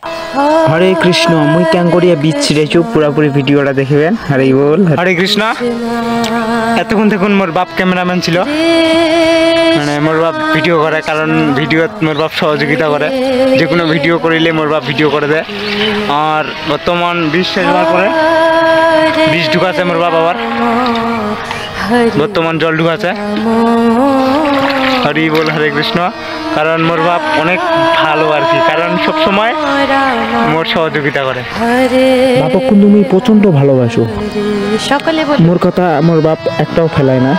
हरे कृष्ण मुई क्या करिया बीच ছিড়েছু পুরাপুরি ভিডিওটা দেখবেন। হরে বল হরে কৃষ্ণ। এতক্ষণ দেখুন মোর বাপ ক্যামেরাম্যান ছিল, মানে মোর বাপ ভিডিও করে, কারণ ভিডিওত মোর বাপ সহযোগিতা করে, যে কোনো ভিডিও করিলে মোর বাপ ভিডিও করে দেয়। আর বর্তমান 20 শেষ হওয়ার পরে 20 ঢুকাছে মোর বাপ, আবার বর্তমান জল ঢুকাছে। হরি বল হরে কৃষ্ণ। কারণ মোর বাপ অনেক ভালো আর কি, কারণ সব সময় মোর সহযোগিতা করে। বাপক কিন্তু মুই প্রচন্ড ভালোবাসো, সকলে মোর কথা মোর বাপ একটাও ফেলায় না,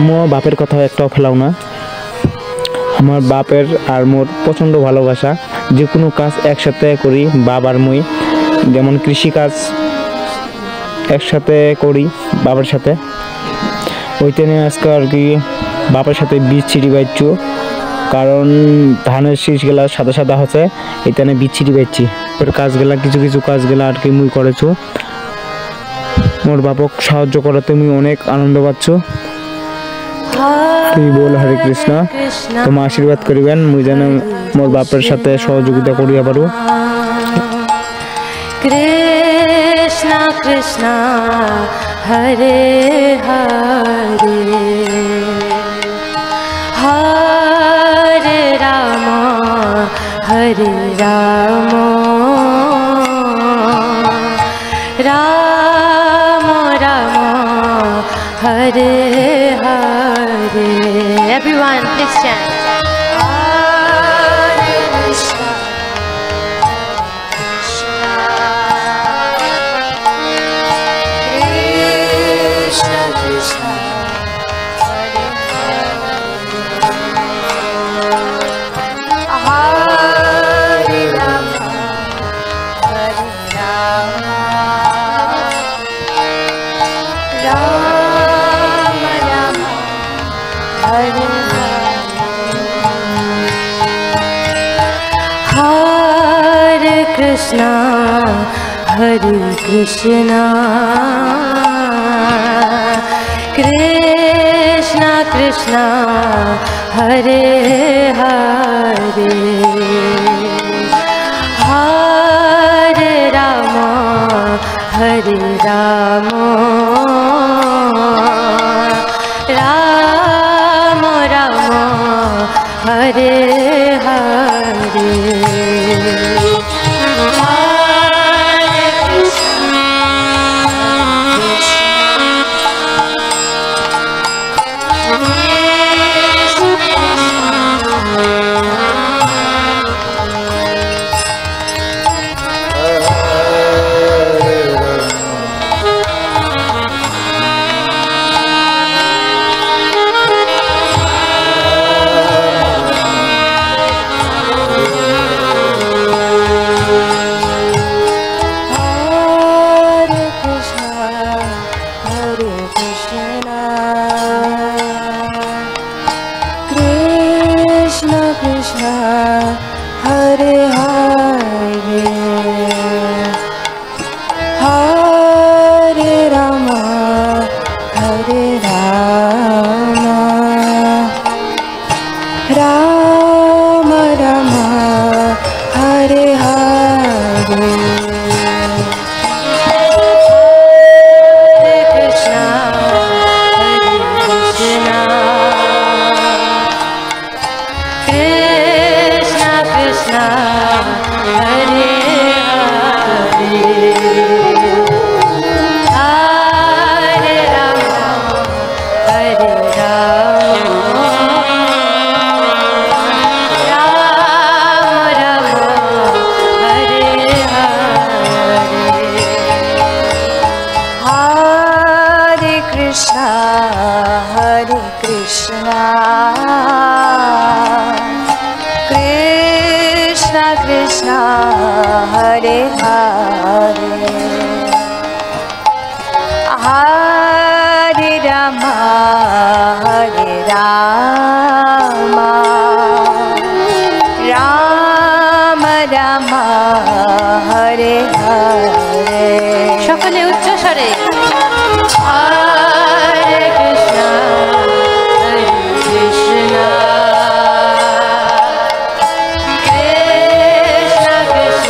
মোর বাপের কথা একটাও ফেলাও না। আমার বাপের আর মোর প্রচন্ড ভালোবাসা, যে কোনো কাজ একসাথে করি বাপ আর মুই। যেমন কৃষিকাজ একসাথে করি বাবার সাথে, ওইতে নিয়ে আজকে আর কি বাপের সাথে বীজ ছিটি বাইছু, কারণ ধানের শীষগুলা সাদা সাদা হচ্ছে, এখানে বীজ ছিটি বাইছি। ওর কাজগুলা কিছু কিছু কাজগুলা আর কি মুই করেছো। মোর বাপক সাহায্য করাতে মুই অনেক আনন্দ পাচ্ছ। তুই বল হরে কৃষ্ণ। তোমার আশীর্বাদ করিবেন মুই যেন মোর বাপের সাথে সহযোগিতা করিয়া পারো। কৃষ্ণ কৃষ্ণ হরে হরে হরে রাম হরে Ram Ram Ram Hare Hare. Everyone, please chant. Hare Krishna, Krishna Krishna, Hare Hare, Hare Rama, Hare Rama, Rama Rama, Hare Hare Krishna, Hare Krishna, Krishna Krishna, Hare Hare, Hare Rama, Hare Rama, Rama Rama, Hare Hare. Hare Hare, Hare Rama, Hare Rama, Rama Rama, Hare Hare. Hare Krishna, Hare Krishna, Krishna Krishna, Hare Hare, Hare Rama, Hare Rama, Rama Rama, Hare Hare, Hare Krishna, Hare Krishna, Krishna Krishna, Hare Hare, Hare Rama, Hare Rama, Rama Rama, Hare Hare. সকলে উচ্চ স্বরে Hare Krishna, Hare Krishna, Krishna Krishna,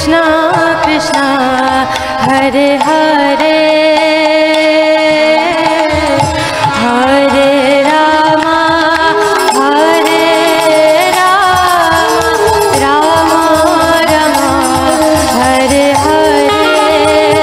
Krishna Krishna Hare Hare Hare Rama Hare Rama Rama Rama Hare Hare Hare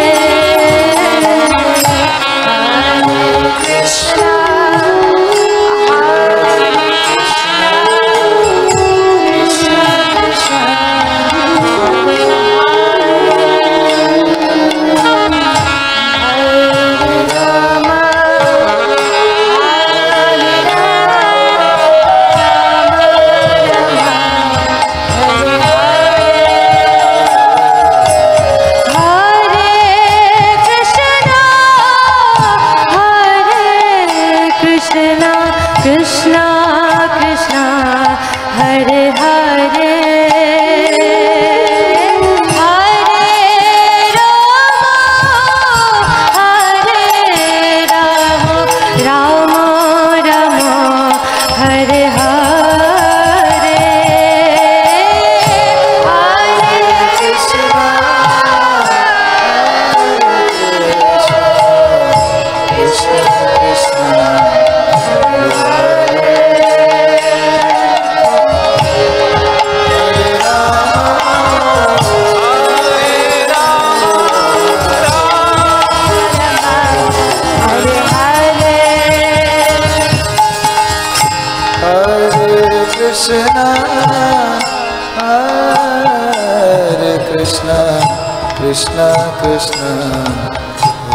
Krishna Krishna Krishna Hare Hare Hare Rama Rama Rama Hare Hare Hare Krishna Krishna Krishna Krishna Hare Krishna Krishna Krishna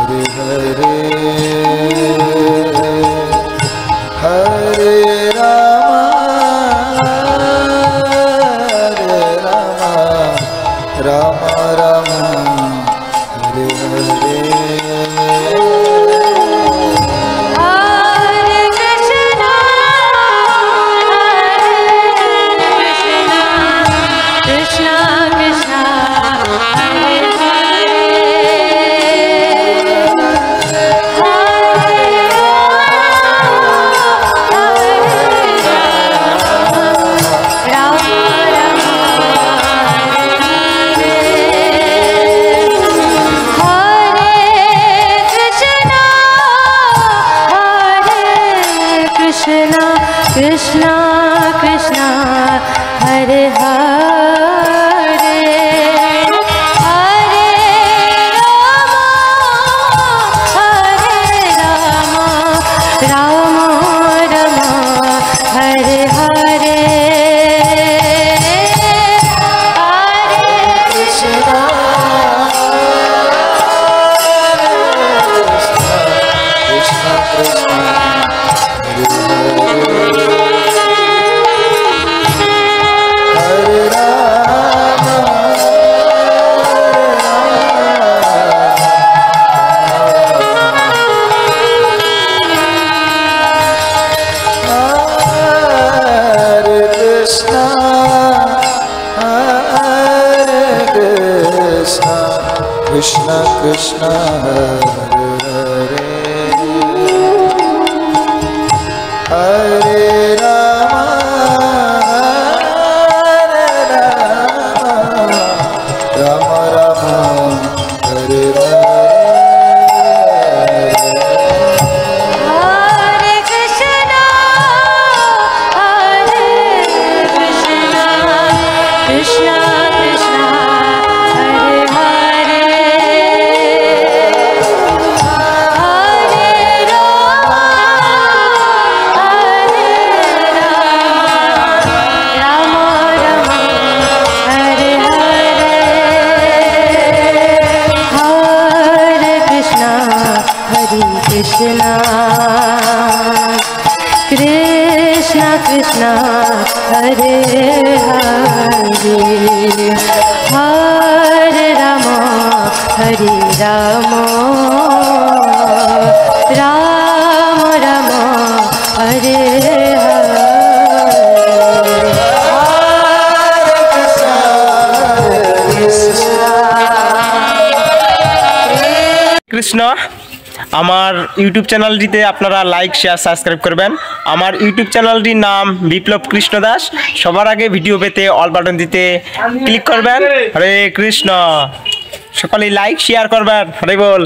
Hare Hare Hare Rama Rama Rama Hare Hare Krishna Krishna Hare Hare Hare Rama Rama Rama Hare Hare Hare Krishna Krishna Krishna Krishna Krishna Hare Hare Hare Rama Rama Rama Hare Hare Krishna Krishna Krishna Hare Hare Hare Rama Rama Rama Hare Hare Hare Krishna Krishna Krishna Hare Hare Hare Rama Rama Rama Hare Hare Krishna আমার YouTube চ্যানেলটিতে আপনারা like share subscribe করবেন। আমার YouTube চ্যানেলটির নাম বিপ্লব কৃষ্ণ দাস। সবার আগে video পেতে অল বাটন দিতে ক্লিক করবেন। হরে কৃষ্ণ। সকলেই লাইক শেয়ার করবেন। হরে বল।